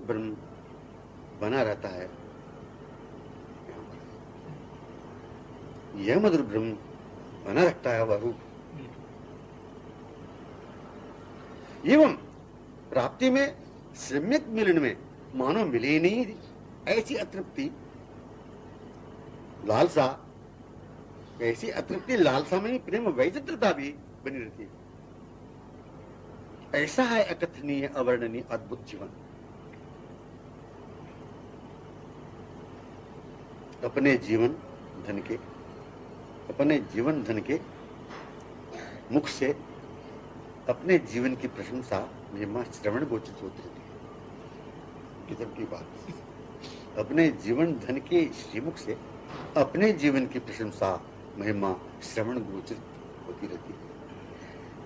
ब्रह्म बना रहता है, यह मधुर ब्रह्म बना रखता है वह रूप। एवं प्राप्ति में, सम्यक मिलन में मानो मिले ही नहीं, ऐसी अतृप्ति लालसा, ऐसी अतृप्ति लालसा में प्रेम वैचित्रता भी बनी रहती है। ऐसा है अकथनीय अवर्णनीय अद्भुत जीवन। अपने जीवन धन के मुख से अपने जीवन की प्रशंसा महिमा श्रवण गोचित होती रहती है। किधर की बात, अपने जीवन धन के श्रीमुख से अपने जीवन की प्रशंसा महिमा श्रवण गोचित होती रहती है।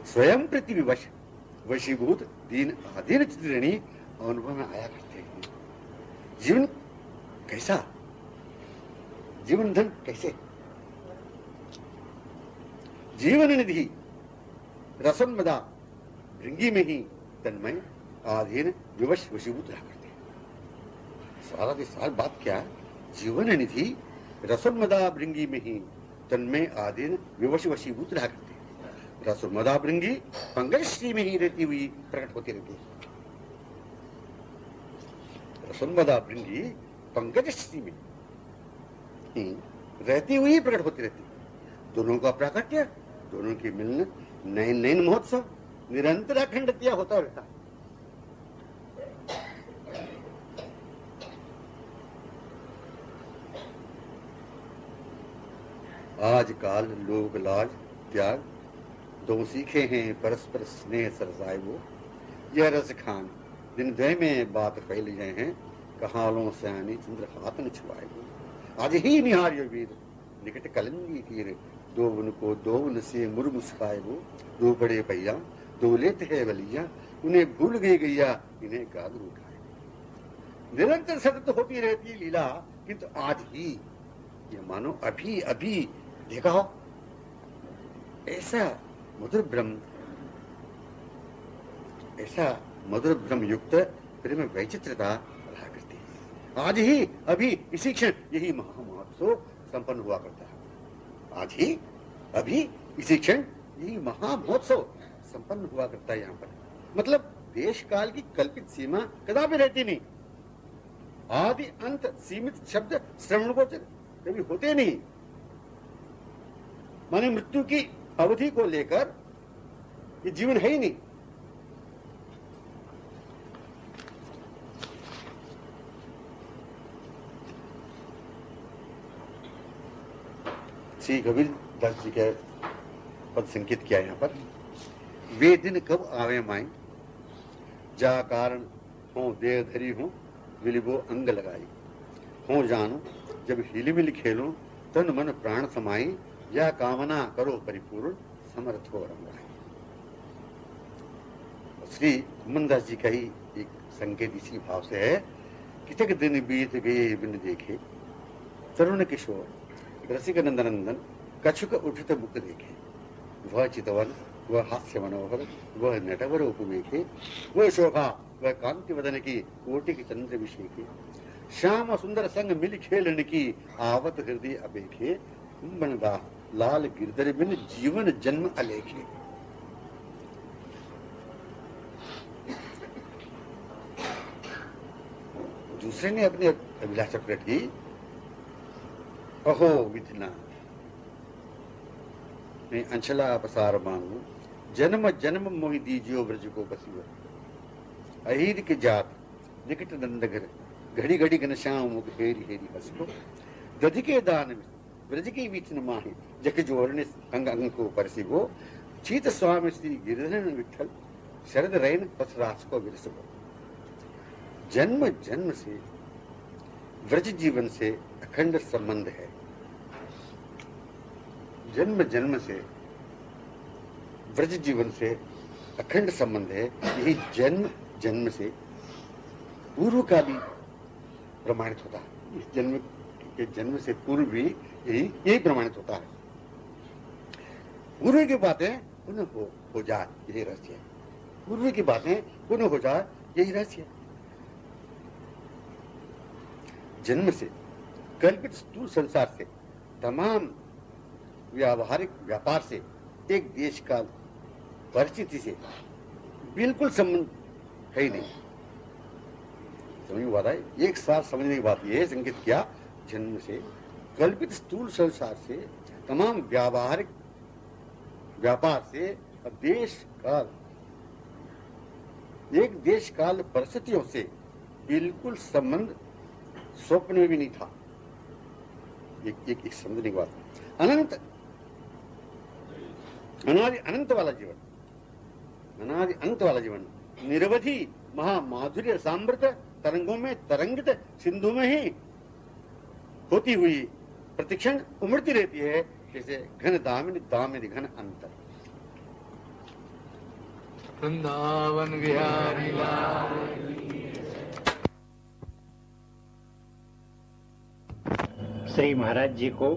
स्वयं प्रतिविवश वशीभूत दीन आधीन चित्रणी अनुभव में आया करते हैं। जीवन कैसा, जीवन धन कैसे, जीवन निधि रसन मदा भृंगी में ही तन्मय आधीन विवश वशीभूत रहा करते हैं। सारा की सारी बात क्या है, जीवन निधि रसन मदा भृंगी में ही तन्मय आधीन विवश वशीभूत रहा करते हैं। रसन मदा भृंगी पंकज श्री में ही रहती हुई प्रकट होती रहती है। रसन मदा भृंगी पंकज श्री में रहती हुई प्रकट होती रहती है। दोनों का प्राकट्य, दोनों की मिलन, नयन नयन महोत्सव निरंतर अखंडतया होता रहता है। आजकाल लोग लाज त्याग दो सीखे हैं, परस्पर स्नेह सरसाए वो, यह रस खान दिन द्वय में बात फैल गए हैं, कहालों सयानी चंद्र हाथ न छुआए वो। आज ही निहार्य वीर निकट कलंगी तीर, दो उनको दो उन से मुर मुस्काए वो। दो बड़े भैया दो लेते हैं बलिया, उन्हें भूल गई गैया इन्हें गागर उठाए। निरंतर सतत होती रहती लीला, किंतु आज ही ये मानो अभी अभी देखा हो, ऐसा मधुर ब्रह्म, ऐसा मधुर ब्रह्म युक्त प्रेम वैचित्रता रहा करती है। आज ही अभी इसी क्षण यही महामहोत्सव संपन्न हुआ करता है। आज ही अभी इसी क्षण यही महामहोत्सव संपन्न हुआ करता है। यहाँ पर मतलब देश काल की कल्पित सीमा कदापि रहती नहीं। आदि अंत सीमित शब्द श्रवण को कभी होते नहीं। माने मृत्यु की अवधि को लेकर ये जीवन है ही नहीं। श्री कबीर दास जी के पद संकेत किया यहाँ पर, वे दिन कब आवे माई, जा कारण हो देह धरी हो, विलिबो अंग लगाई हो जानो, जब हिलमिल खेलो तन मन प्राण समाई, या कामना करो परिपूर्ण समर्थ हो रंगाई। श्री मोहनदास जी का ही एक संकेत इसी भाव से है, कितक दिन बीत गए बिन देखे, तरुण किशोर रसिक नंदनंदन, कछुक उठत मुख देखे, वह चितवन वह हास्य मनोहर वह नटवर उपमेखे, वह शोभा वह कांति वदन की कोटि की चंद्र विषेखे, श्याम सुंदर संग मिल खेलन की आवत हृदय अबेखे, कुंभनदा लाल गिरधर बिन जीवन जन्म अलेखे। दूसरे ने अपनी अभिलाषा प्रकट की, अहो विधना मैं अंशला पसार मांगू, जन्म जन्म मोहि दीजियो ब्रज को बसियो, अहीर के जात निकट नंदघर, घड़ी घड़ी घनश्याम मुख हेरी हेरी हंसको, दधि के दान में ब्रज की बीच न माही, जख जोड़ने अंग अंग को परसिबो, चीत स्वामी श्री गिरिधर विठल, शरद रैन पथरास को विरसबो। जन्म जन्म से व्रज जीवन से अखंड संबंध है। जन्म जन्म से व्रज जीवन से अखंड संबंध है। यही जन्म जन्म से पूर्व का भी प्रमाणित होता है। इस जन्म के जन्म से पूर्व भी यही प्रमाणित होता है। पूर्व की बातें पुनः हो जाए, यही रहस्य है। पूर्व की बातें पुनः हो जाए, यही रहस्य है। जन्म से कल्पित स्थूल संसार से, तमाम व्यावहारिक व्यापार से, एक देश का परिस्थिति से बिल्कुल संबंध है ही नहीं। समझ में बात है? एक साथ समझने की बात यह है, संकेत क्या, जन्म से कल्पित स्थूल संसार से, तमाम व्यावहारिक व्यापार से, देश काल, एक देश काल परिस्थितियों से बिल्कुल संबंध स्वप्न में भी नहीं था। एक समझने की बात, अनंत अनादि अनंत वाला जीवन, अनादि अनंत वाला जीवन निरवधि महामाधुर्य सामृत तरंगों में तरंगित सिंधु में ही होती हुई प्रतिक्षण उमड़ती रहती है, जैसे घन दामिनी दामिनी घन अंतर। वृंदावन विहारी लाल। श्री महाराज जी को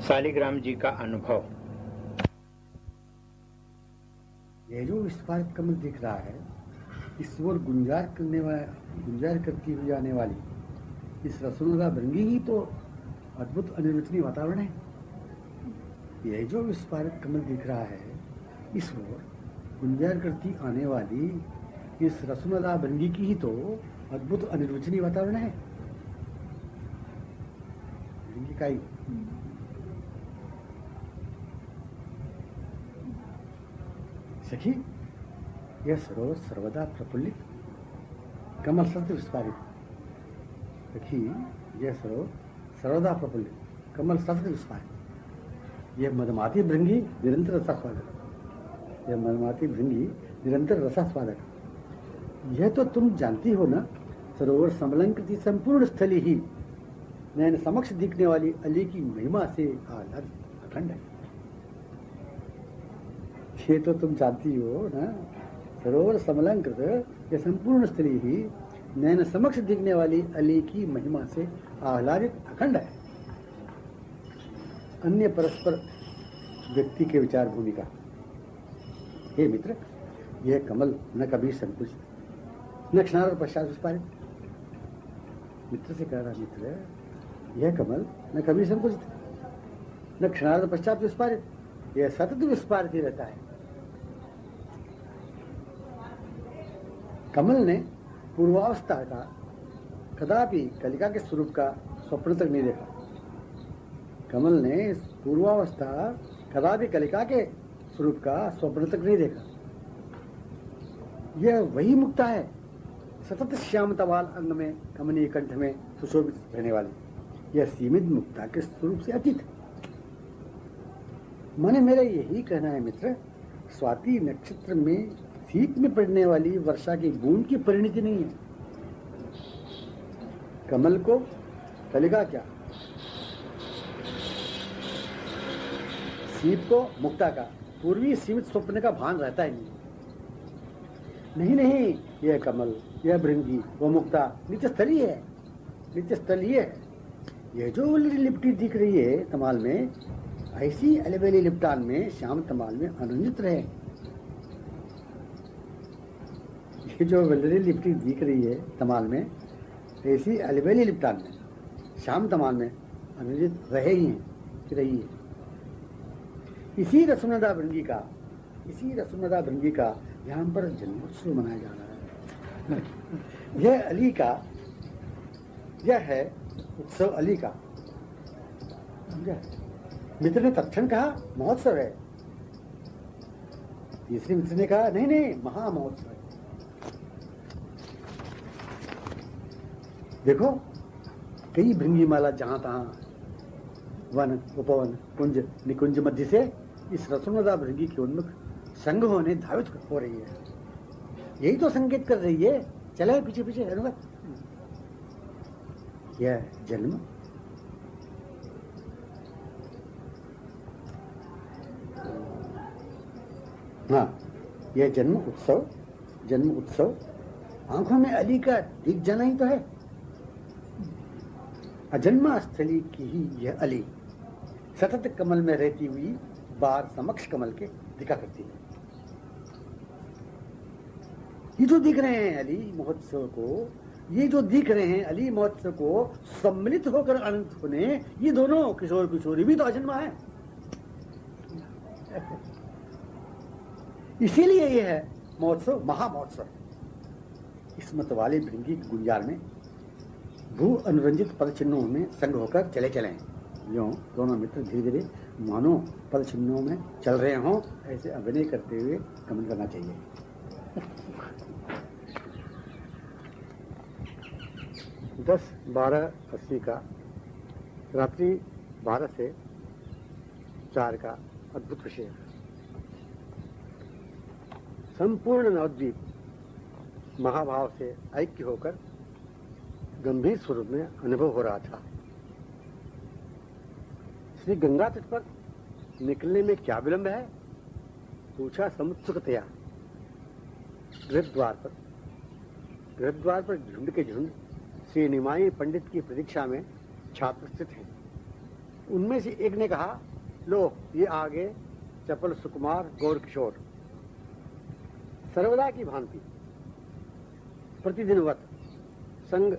शालिग्राम जी का अनुभव। यह जो विस्फारित कमल दिख रहा है, इस ओर गुंजार करती हुई आने वाली इस रसोनुदा भृंगी ही तो अद्भुत अनिर्वचनीय वातावरण है। यह जो विस्फारित कमल दिख रहा है, इस ओर गुंजार करती आने वाली इस रसोनुदा भृंगी की ही तो अद्भुत अनिर्वचनीय वातावरण है। भृंगी का ही सखी, यह सरोवर सर्वदा प्रफुल्लित, कमल सत्य विस्फारित। सखी, यह सरोवर सर्वदा प्रफुल्लित, कमल सत्य विस्फारित। यह मधुमाती भृंगी निरंतर रसास्वादक, यह मधुमाती भृंगी निरंतर रसास्वादक। यह तो तुम जानती हो ना, सरोवर समलंकृति संपूर्ण स्थली ही नैन समक्ष दिखने वाली अली की महिमा से आह्लादित अखंड है। ये तो तुम जानती हो ना, सरोवर समलंकृत यह संपूर्ण स्थली ही नैन समक्ष दिखने वाली अली की महिमा से आह्लादित अखंड है। अन्य परस्पर व्यक्ति के विचार भूमिका। हे मित्र, यह कमल न कभी संकुचित न क्षणार्ध पश्चात विस्फारित। मित्र से कह रहा, मित्र, यह कमल न कभी संकुचित न क्षणार्ध पश्चात विस्फारित, यह सतत विस्फारित ही रहता है। कमल ने पूर्वावस्था का कदापि कलिका के स्वरूप का स्वप्न तक नहीं देखा। कमल ने पूर्वावस्था कदापि कलिका के स्वरूप का स्वप्न तक नहीं देखा। यह वही मुक्ता है, सतत श्याम तवाल अंग में कमनीय कंठ में सुशोभित रहने वाली। यह सीमित मुक्ता के स्वरूप से अतीत है। माने मेरा यही कहना है मित्र, स्वाति नक्षत्र में शीत में पड़ने वाली वर्षा की बूंद की परिणति नहीं है। कमल को कलिका क्या, शीत को मुक्ता का पूर्वी सीमित स्वप्न का भान रहता ही नहीं। नहीं, यह कमल, यह भृंगी, वह मुक्ता नित्य स्थलीय है, नित्य स्थलीय है। यह जो लिपटी दिख रही है तमाल में, ऐसी अलबेली लिपटान में श्याम तमाल में आनंदित रहे। ये जो वल्लरी लिपटी दिख रही है तमाल में, ऐसी अलबेली लिपटान में श्याम तमाल में आनंदित रहे ही हैं, रही है। इसी रसुनदा भृंगी का यहाँ पर जन्मोत्सव मनाया जा रहा है। यह अली का, यह है उत्सव अली का। मित्र ने तत्क्षण कहा महोत्सव है, तीसरे मित्र ने कहा नहीं, महामहोत्सव है। देखो, कई भृंगी माला जहां तहां वन उपवन कुंज निकुंज मध्य से इस रसोनदा भृंगी के उन्मुख संग होने धावित हो रही है। यही तो संकेत कर रही है, चले पीछे पीछे अनुगत। यह जन्म यह जन्म उत्सव आंखों में अली का दिख जाना ही तो है। अजन्मा स्थली की ही यह अली सतत कमल में रहती हुई बार समक्ष कमल के दिखा करती है। ये जो दिख रहे हैं अली महोत्सव को, ये जो दिख रहे हैं अली महोत्सव को सम्मिलित होकर अनंत होने, ये दोनों किशोर किशोरी भी तो अजन्मा है। इसीलिए ये है महोत्सव महामहोत्सव। इस मत वाले भृंगी की गुंजार में भू अनुरंजित पद चिन्हों में संग होकर चले चलें। यूं दोनों मित्र धीरे धीरे मानो पद चिन्हों में चल रहे हों, ऐसे अभिनय करते हुए गमन करना चाहिए। 10-12-80 का रात्रि 12 से 4 का अद्भुत विषय है। संपूर्ण नवद्वीप महाभाव से ऐक्य होकर गंभीर स्वरूप में अनुभव हो रहा था। श्री गंगा तट पर निकलने में क्या विलंब है, पूछा समुत्सुकतया। गृहद्वार पर झुंड के झुंड श्री निमाई पंडित की प्रतीक्षा में छात्र स्थित हैं। उनमें से एक ने कहा, लो ये आगे चपल सुकुमार गौर किशोर। सर्वदा की भांति प्रतिदिनवत संग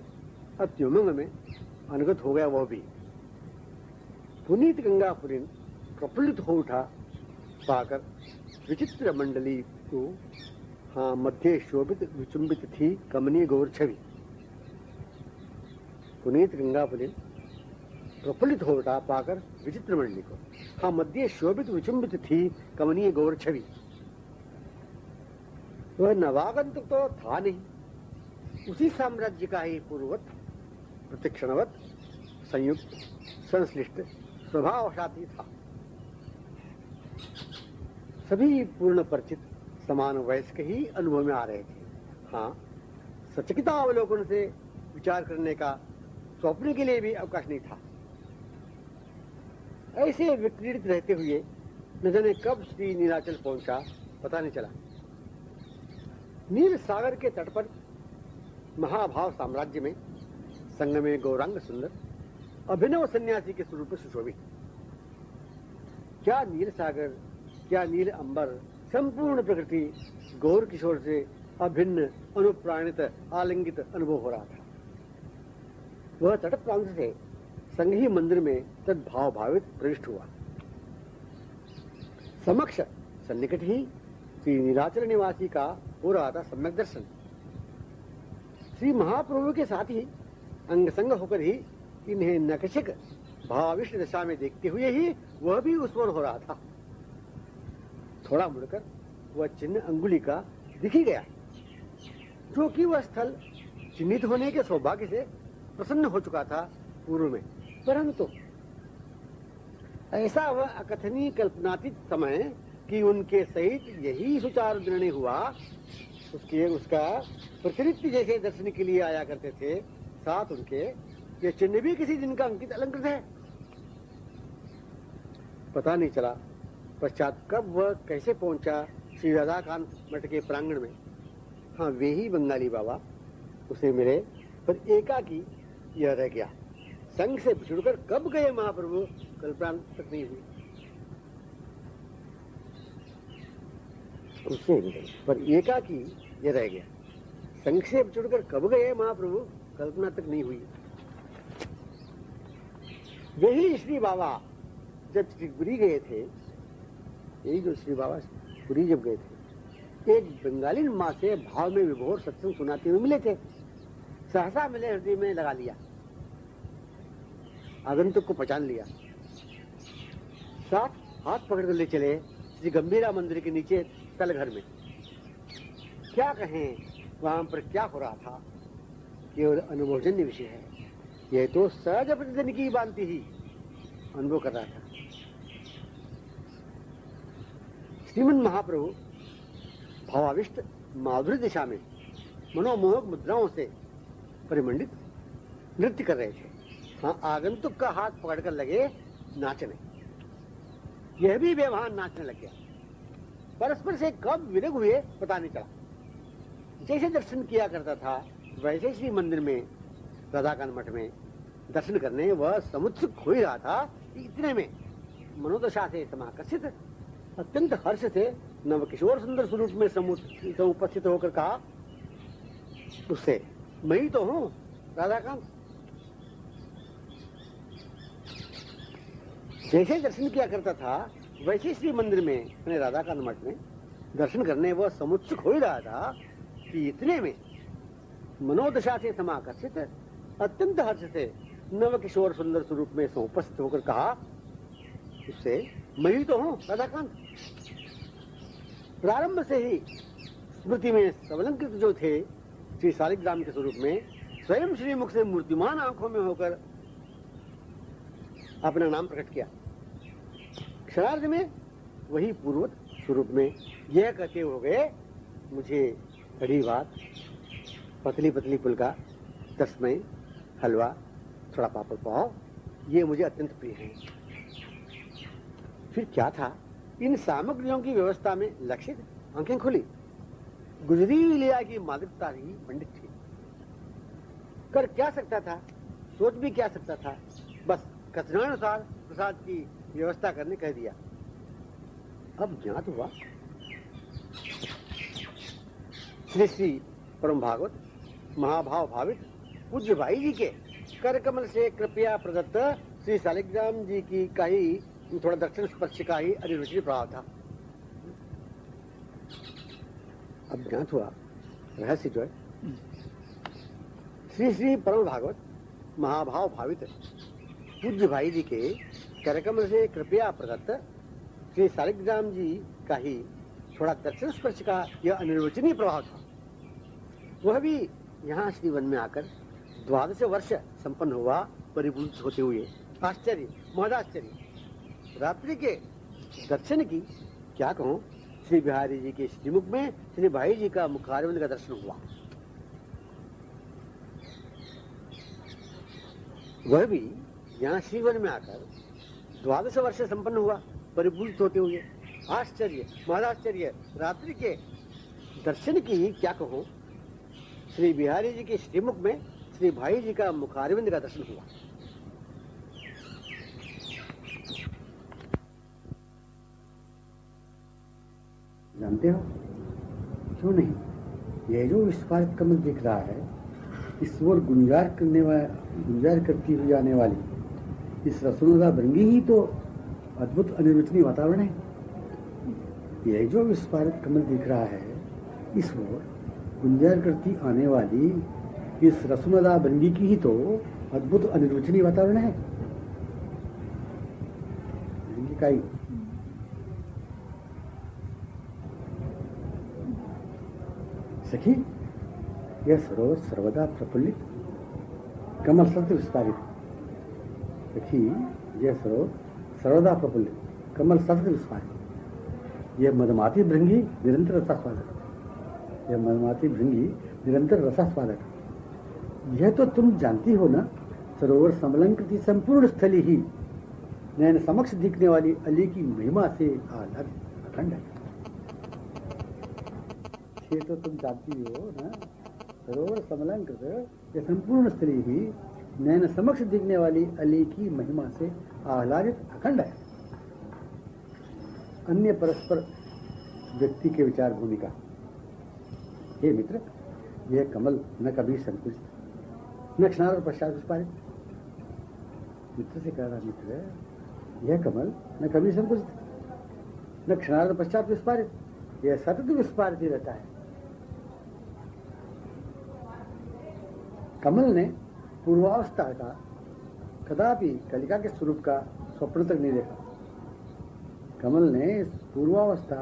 अत्युमंग में अनुगत हो गया वह भी। पुनीत गंगा पुरीन प्रफुल्लित हो उठा पाकर विचित्र मंडली को, हाँ मध्य शोभित विचुंबित थी कमनीय गौर छवि। पुनीत गंगा पुरीन प्रफुल्लित हो उठा पाकर विचित्र मंडली को, हाँ मध्य शोभित विचुंबित थी कमनीय गौर छवि। वह नवागंतुक तो था नहीं, उसी साम्राज्य का ही पूर्ववत प्रतिक्षणवत संयुक्त संश्लिष्ट स्वभावशाती था। सभी पूर्ण परिचित समान वयस्क ही अनुभव में आ रहे थे। हाँ, सचकिता अवलोकन से विचार करने का स्वप्न के लिए भी अवकाश नहीं था। ऐसे विक्रीडित रहते हुए न जाने कब श्री नीलाचल पहुंचा, पता नहीं चला। नील सागर के तट पर महाभाव साम्राज्य में संग में गौरांग सुंदर अभिनव सन्यासी के स्वरूप में सुशोभित। क्या नील सागर, क्या नील अंबर, संपूर्ण प्रकृति गौर किशोर से अभिन्न अनुप्राणित आलिंगित अनुभव हो रहा था। वह तट प्रांत से संघी मंदिर में तद्भाव भावित प्रविष्ट हुआ। समक्ष सन्निकट ही श्री नीलाचल निवासी का हो रहा था सम्यक दर्शन। श्री महाप्रभु के साथ ही अंग संग होकर ही इन्हें नकशिक भाविष्ट दशा में देखते हुए ही वह भी उत्पन्न हो रहा था। थोड़ा मुड़कर वह चिन्ह अंगुली का दिख ही गया, जो कि वह स्थल चिन्हित होने के सौभाग्य से प्रसन्न हो चुका था पूर्व में। परंतु ऐसा वह अकथनीय कल्पनातीत समय कि उनके सहित यही सुचारू निर्णय हुआ, उसका प्रतिनित्य जैसे दर्शन के लिए आया करते थे, साथ उनके ये चिन्ह भी किसी दिन का अंकित अलंकृत है। पता नहीं चला पश्चात कब वह कैसे पहुंचा श्री राधाकांत मठ के प्रांगण में। हाँ, वे ही बंगाली बाबा उसे मिले, पर एकाकी यह रह गया। संघ से बिछुड़कर कब गए महाप्रभु, कल्पना तक नहीं हुई। उससे मिले पर एकाकी यह रह गया। संघ से बिछुड़कर कब गए महाप्रभु, कल्पना तक नहीं हुई। वही श्री बाबा जब श्रीपुरी गए थे, यही जो श्री बाबा पुरी जब गए थे, एक बंगाली माँ से भाव में विभोर सत्संग सुनाते हुए मिले थे। सहसा मिले, हृदय में लगा लिया, आगंतुक को पहचान लिया। साथ हाथ पकड़ कर ले चले श्री गंभीरा मंदिर के नीचे तल घर में। क्या कहें वहां पर क्या हो रहा था, केवल अनुभवजन्य विषय है। यह तो सहज प्रतिदिन की भांति ही अनुभव कर रहा था। श्रीमन महाप्रभु भावाविष्ट माधुरी दिशा में मनोमोहक मुद्राओं से परिमंडित नृत्य कर रहे थे। हाँ, आगंतुक का हाथ पकड़कर लगे नाचने। यह भी व्यवहार नाचने लग गया। परस्पर से कब विरग हुए पता नहीं चला। जैसे दर्शन किया करता था वैसे श्री मंदिर में राधाकांत मठ में दर्शन करने वह समुत्सुक हो ही रहा था। इतने में मनोदशा से समाकर्षित अत्यंत हर्ष से नवकिशोर सुंदर स्वरूप में समुपस्थित होकर कहा उससे, मैं ही तो हूँ राधाकांत। जैसे दर्शन किया करता था वैसे श्री मंदिर में अपने राधाकांत मठ में दर्शन करने वह समुत्सुक हो ही रहा था कि इतने में मनोदशा से समाकर्षित अत्यंत हर्ष से नव किशोर सुंदर स्वरूप में उपस्थित होकर कहा उससे, मैं ही तो हूँ राधाकांत। प्रारंभ से ही स्मृति में सबलंकृत जो थे श्री शालिग्राम के स्वरूप में स्वयं श्रीमुख से मूर्तिमान आंखों में होकर अपना नाम प्रकट किया। क्षणार्ध में वही पूर्वत स्वरूप में यह कहते हो गए, मुझे कड़ी बात, पतली पतली पुलका, तस्मय, हलवा, थोड़ा पापड़ पाव, ये मुझे अत्यंत प्रिय है। फिर क्या था, इन सामग्रियों की व्यवस्था में लक्षित आंखें खुली। गुजरी लीला की मादकता ही पंडित थी। कर क्या सकता था, सोच भी क्या सकता था, बस कथनानुसार प्रसाद की व्यवस्था करने कह दिया। अब ज्ञात हुआ श्री श्री परम भागवत महाभाव भावित पूज्य भाई जी के कर कमल से कृपया प्रदत्त श्री शालिग्राम जी की का ही थोड़ा दक्षिण स्पर्श का ही अनिर्वचनीय प्रभाव था। अब ज्ञात हुआ रहस्य जो है, श्री श्री परम भागवत महाभाव भावित पूज्य भाई जी के करकमल से कृपया प्रदत्त श्री शालिग्राम जी का ही थोड़ा दक्षिण स्पर्श का यह अनिर्वचनीय प्रभाव था। वह भी यहाँ श्री वन में आकर 12 वर्ष संपन्न हुआ परिपूर्ण होते हुए। आश्चर्य, महदाश्चर्य। रात्रि के दर्शन की क्या कहूं, श्री बिहारी जी के श्रीमुख में श्री भाई जी का मुखारविंद का दर्शन हुआ। वह भी यहाँ श्रीवन में आकर 12 वर्ष संपन्न हुआ परिपूर्ण होते हुए। आश्चर्य, महदाश्चर्य। रात्रि के दर्शन की क्या कहूं, श्री बिहारी जी के श्रीमुख में श्री भाई जी का मुखारविंद का दर्शन हुआ। जानते हो क्यों नहीं, यह जो विस्फारित कमल दिख रहा है, इस ओर गुंजार करती हुई जाने वाली इस रसोदा भृंगी ही तो अद्भुत अनिर्वचनीय वातावरण है। यह जो विस्फारित कमल दिख रहा है, इस ओर गुंजार करती आने वाली इस रसुनदा भृंगी की ही तो अद्भुत अनिर्वचनीय वातावरण है। भृंगी का ही सखी, यह सरोवर सर्वदा प्रफुल्लित कमल सत्य विस्तारित। सखी, यह सरोवर सर्वदा प्रफुल्लित कमल सत्य विस्तारित। यह मधुमाती भृंगी निरंतर रसास्वादक। यह मधुमाती भृंगी निरंतर रसास्वादक। यह तो तुम जानती हो ना, सरोवर समलंकृति संपूर्ण स्थली ही नैन समक्ष दिखने वाली अली की महिमा से आह्लादित अखंड है। ये तो तुम जानती हो ना, सरोवर समलंकृत यह संपूर्ण स्थली ही नैन समक्ष दिखने वाली अली की महिमा से आह्लादित अखंड है। अन्य परस्पर व्यक्ति के विचार भूमिका। हे मित्र, यह कमल न कभी संकुचित न क्षणार्ध पश्चात विस्फारित। मित्र से कह रहा, मित्र, यह कमल न कभी संकुचित न क्षणार्ध पश्चात विस्फारित, यह सतत विस्फारित ही रहता है। कमल ने पूर्वावस्था का कदापि कलिका के स्वरूप का स्वप्न तक नहीं देखा। कमल ने पूर्वावस्था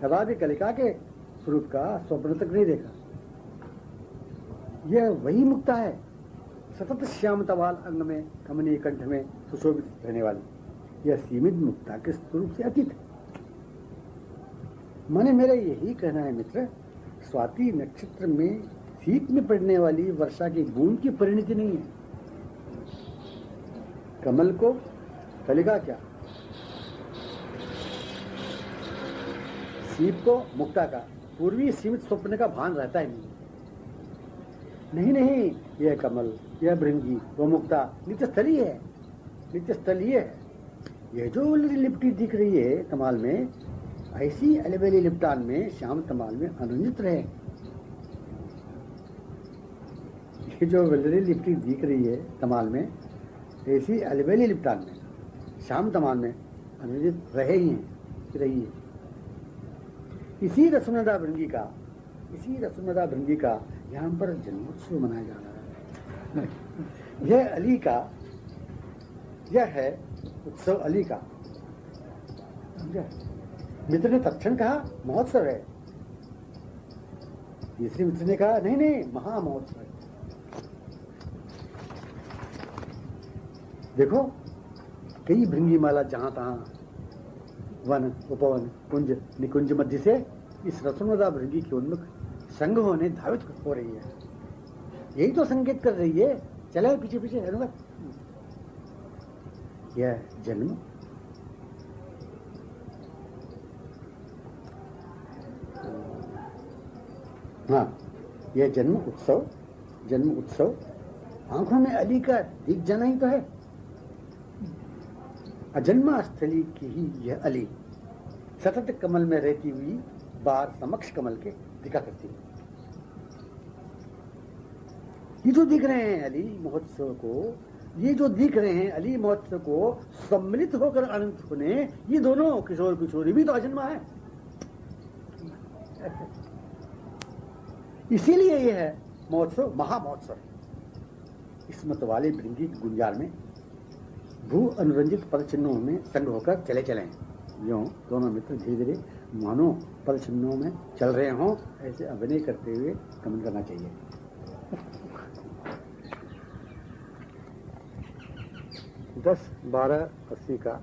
कदापि कलिका के स्वरूप का स्वप्न तक नहीं देखा। यह वही मुक्ता है, सतत श्याम तवाल अंग में कमनीय कंठ में सुशोभित रहने वाली। यह सीमित मुक्ता के स्वरूप से अतीत है। माने मेरा यही कहना है मित्र, स्वाति नक्षत्र में शीत में पड़ने वाली वर्षा की बूंद की परिणति नहीं है। कमल को कलिका क्या, सीप को मुक्ता का पूर्वी सीमित स्वप्न का भान रहता ही नहीं। नहीं, यह कमल, यह भृंगी, वह मुक्ता नित्य स्थली है, नित्य स्थलीय है। यह जो लिपटी दिख रही है तमाल में, ऐसी अलबेली लिपटान में श्याम तमाल में अनुरंजित रहे। ये जो वल्लरी लिपटी दिख रही है तमाल में, ऐसी अलवेली लिपटान में, शाम तमाल में अनुजित रहे ही हैं, रही है। इसी रसुनदा भृंगी का यहाँ पर जन्मोत्सव मनाया जा रहा है। यह अली का, यह है उत्सव अली का। मित्र ने तत्क्षण कहा महोत्सव है, तीसरे मित्र ने कहा नहीं नहीं महामहोत्सव है। देखो कई भृंगी माला जहां तहां वन उपवन कुंज निकुंज मध्य से इस रसुनदा भृंगी के उन्मुख संग होने धावित हो रही है। यही तो संकेत कर रही है, चले पीछे पीछे अनुगत। यह जन्म हाँ, यह जन्म उत्सव आंखों में अली का दिख जाना ही तो है। अजन्मा स्थली की ही यह अली सतत कमल में रहती हुई बार समक्ष कमल के दिखा करती है। ये जो दिख रहे हैं अली महोत्सव को, ये जो दिख रहे हैं अली महोत्सव को सम्मिलित होकर अनंत होने, ये दोनों किशोर किशोरी भी तो अजन्मा है। इसीलिए यह है महोत्सव महामहोत्सव। इस मत वाले भृंगी गुंजार में भू अनुरंजित पद चिन्हों में संग होकर चले चले यूं दोनों मित्र धीरे धीरे मानो पद चिन्हों में चल रहे हों, ऐसे अभिनय करते हुए गमन करना चाहिए। 10-12-80 का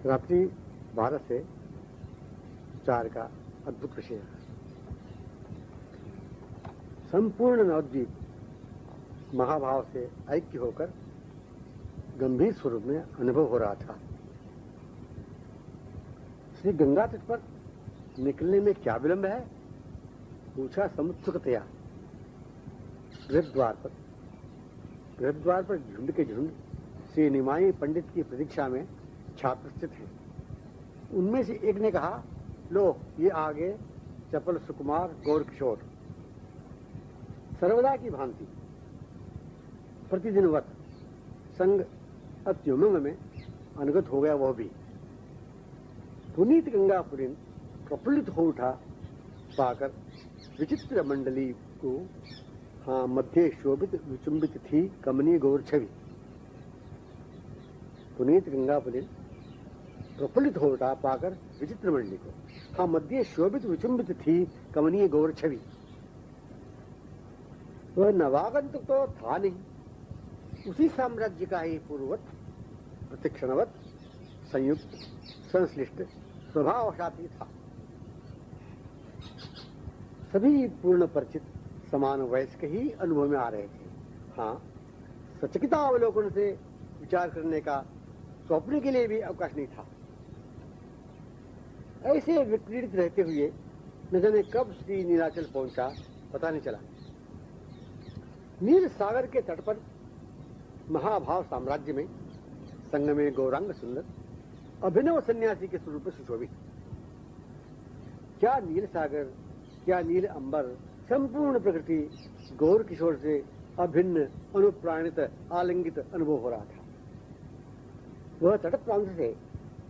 रात्रि 12 से 4 का अद्भुत विषय है। संपूर्ण नवद्वीप महाभाव से ऐक्य होकर गंभीर स्वरूप में अनुभव हो रहा था। श्री गंगा तट पर निकलने में क्या विलंब है, पूछा समुत्सुकतया। गृहद्वार पर झुंड के झुंड श्री निमाई पंडित की प्रतीक्षा में छात्र स्थित हैं। उनमें से एक ने कहा, लो ये आगे चपल सुकुमार गौर किशोर। सर्वदा की भांति प्रतिदिनवत संग अत्युमंग में अनुगत हो गया वह भी। पुनीत गंगा पुरीन प्रफुल्लित हो उठा पाकर विचित्र मंडली को, हाँ मध्य शोभित विचुंबित थी कमनीय गौर छवि। पुनीत गंगा पुरीन प्रफुल्लित हो उठा पाकर विचित्र मंडली को, हाँ मध्य शोभित विचुंबित थी कमनीय गौर छवि। वह नवागंतुक तो था नहीं, उसी साम्राज्य का ही पूर्ववत प्रतिक्षणवत संयुक्त संश्लिष्ट स्वभावशाती था। सभी पूर्ण परिचित समान वयस्क ही अनुभव में आ रहे थे। हाँ, सचकिता अवलोकन से विचार करने का स्वप्न के लिए भी अवकाश नहीं था। ऐसे विपरीत रहते हुए न जाने कब श्री नीलाचल पहुंचा, पता नहीं चला। नील सागर के तट पर महाभाव साम्राज्य में संग में गौरांग सुंदर अभिनव सन्यासी के स्वरूप में सुशोभित। क्या नील सागर, क्या नील अंबर, संपूर्ण प्रकृति गौर किशोर से अभिन्न अनुप्राणित आलिंगित अनुभव हो रहा था। वह तट प्रांत से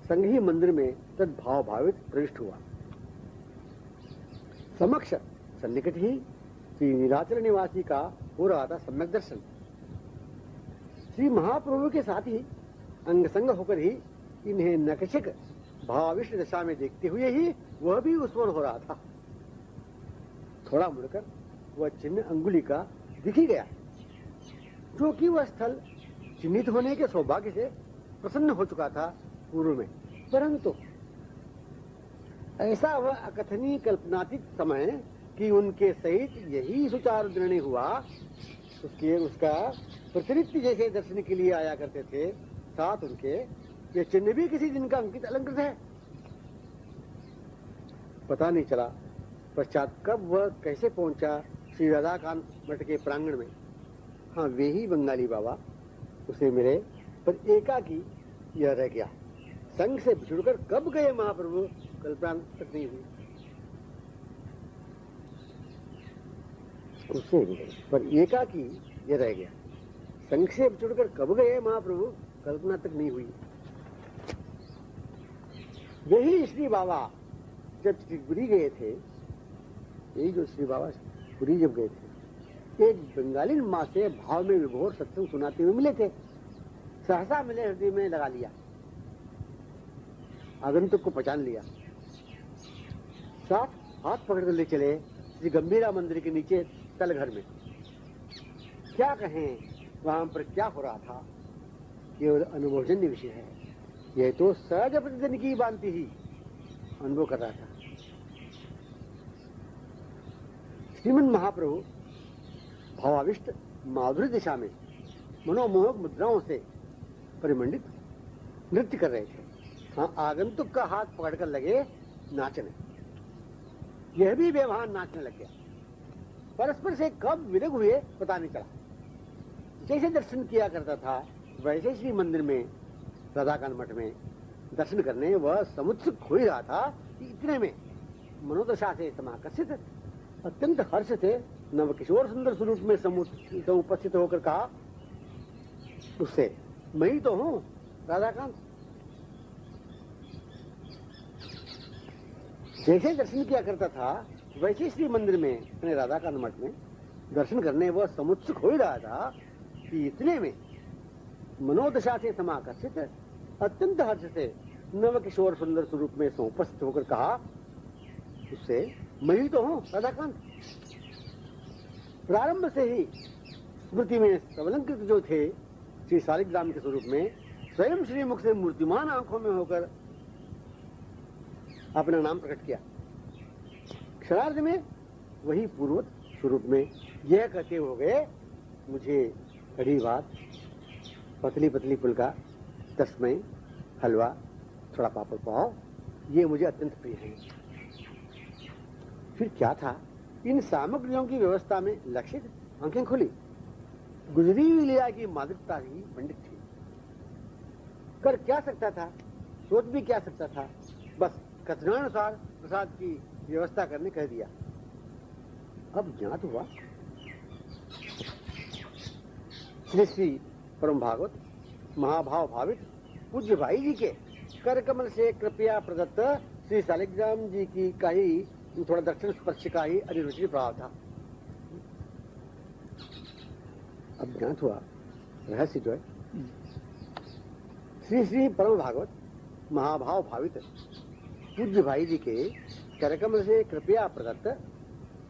संघी मंदिर में तद्भाव भावित प्रविष्ट हुआ। समक्ष सन्निकट ही श्री नीलाचल निवासी का हो रहा था सम्यक दर्शन। श्री महाप्रभु के साथ ही अंग संग होकर ही इन्हें नकशिक भाविष्ट दशा में देखते हुए ही वह भी उत्पन्न हो रहा था। थोड़ा मुड़कर वह चिन्ह अंगुली का दिख ही गया, जो कि वह स्थल चिन्हित होने के सौभाग्य से प्रसन्न हो चुका था पूर्व में। परंतु ऐसा वह अकथनीय कल्पनातीत समय कि उनके सहित यही सुचारू निर्णय हुआ, उसका प्रतिनित्य जैसे दर्शन के लिए आया करते थे, साथ उनके ये चिन्ह भी किसी दिन का अंकित अलंकृत है। पता नहीं चला पश्चात कब वह कैसे पहुंचा श्री राधाकांत मठ के प्रांगण में। हाँ, वे ही बंगाली बाबा उसे मिले, पर एकाकी यह रह गया। संघ से बिछुड़कर कब गए महाप्रभु, कल्पना तक नहीं हुई। उससे भी गए, पर एकाकी ये रह गया। संक्षेप जुड़कर कब गए महाप्रभु, कल्पना तक नहीं हुई। यही श्री बाबा जब त्रिपुरी गए थे, यही जो श्री बाबा पुरी जब गए थे, एक बंगाली माँ से भाव में विभोर सत्संग सुनाते हुए मिले थे। सहसा मिले, हृदय में लगा लिया, आगंतुक को पहचान लिया, साथ हाथ पकड़ कर ले चले श्री गंभीरा मंदिर के नीचे तल घर में। क्या कहें वहां पर क्या हो रहा था, केवल अनुभवजन्य विषय है। यह तो सहज प्रतिदिन की भांति ही अनुभव कर रहा था। श्रीमन महाप्रभु भावाविष्ट माधुरी दिशा में मनोमोहक मुद्राओं से परिमंडित नृत्य कर रहे थे। हाँ, आगंतुक का हाथ पकड़कर लगे नाचने, यह भी व्यवहार नाचने लग गया। परस्पर से कब विलग हुए पता नहीं चला। जैसे दर्शन किया करता था वैसे श्री मंदिर में, राधाकांत मठ में दर्शन करने वह समुत्सुक हो ही रहा था कि इतने में मनोदशा से समाकर्षित अत्यंत हर्ष से नवकिशोर सुंदर स्वरूप में उपस्थित होकर कहा उससे, मैं ही तो हूं राधाकांत। जैसे दर्शन किया करता था वैसे श्री मंदिर में, अपने राधाकांत मठ में दर्शन करने वह समुत्सुक हो ही रहा था कि इतने में मनोदशा से समाकर्षित अत्यंत हर्ष से नवकिशोर सुंदर स्वरूप में उपस्थित होकर कहा उससे, मैं ही तो हूं राधाकांत। प्रारंभ से ही स्मृति में सबलंकृत जो थे श्री शालिग्राम के स्वरूप में, स्वयं श्रीमुख से मूर्तिमान आंखों में होकर अपना नाम प्रकट किया। क्षणार्ध में वही पूर्वत स्वरूप में यह कहते हो गए, मुझे कड़ी भात, पतली पतली फुल्का, तस्मै, हलवा, थोड़ा पापड़ पाव, ये मुझे अत्यंत प्रिय है। फिर क्या था, इन सामग्रियों की व्यवस्था में लक्षित आंखें खुली। गुजरी हुई लीला की मादकता ही पंडित थी। कर क्या सकता था, सोच भी क्या सकता था, बस कथनानुसार प्रसाद की व्यवस्था करने कह दिया। अब ज्ञात हुआ श्री श्री परम भागवत महाभाव भावित पूज्य भाई जी के कर कमल से कृपया प्रदत्त श्री शालिग्राम जी की का ही थोड़ा दर्शन स्पर्श का ही अनिरुचि प्रभाव था। अब ज्ञात हुआ रहस्य जो है, श्री श्री परम भागवत महाभाव भावित पूज्य भाई जी के करकमल से कृपया प्रदत्त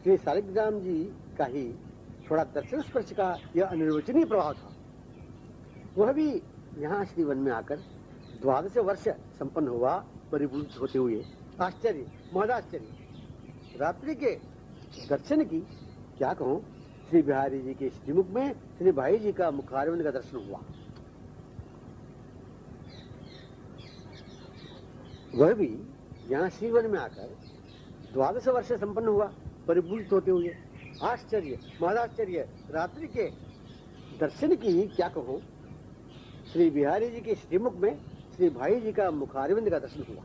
श्री शालिग्राम जी का ही थोड़ा दर्शन स्पर्श का यह अनिर्वचनीय प्रभाव था। वह भी यहाँ श्री वन में आकर 12 वर्ष संपन्न हुआ, परिपूर्ण होते हुए। आश्चर्य, महदाश्चर्य। रात्रि के दर्शन की क्या कहूं, श्री बिहारी जी के श्रीमुख में श्री भाई जी का मुखारविंद का दर्शन हुआ। वह भी यहाँ श्रीवन में आकर 12 वर्ष संपन्न हुआ, परिपूर्ण होते हुए। आश्चर्य, महदाश्चर्य। रात्रि के दर्शन की ही क्या कहूं, श्री बिहारी जी के श्रीमुख में श्री भाई जी का मुखारविंद का दर्शन हुआ।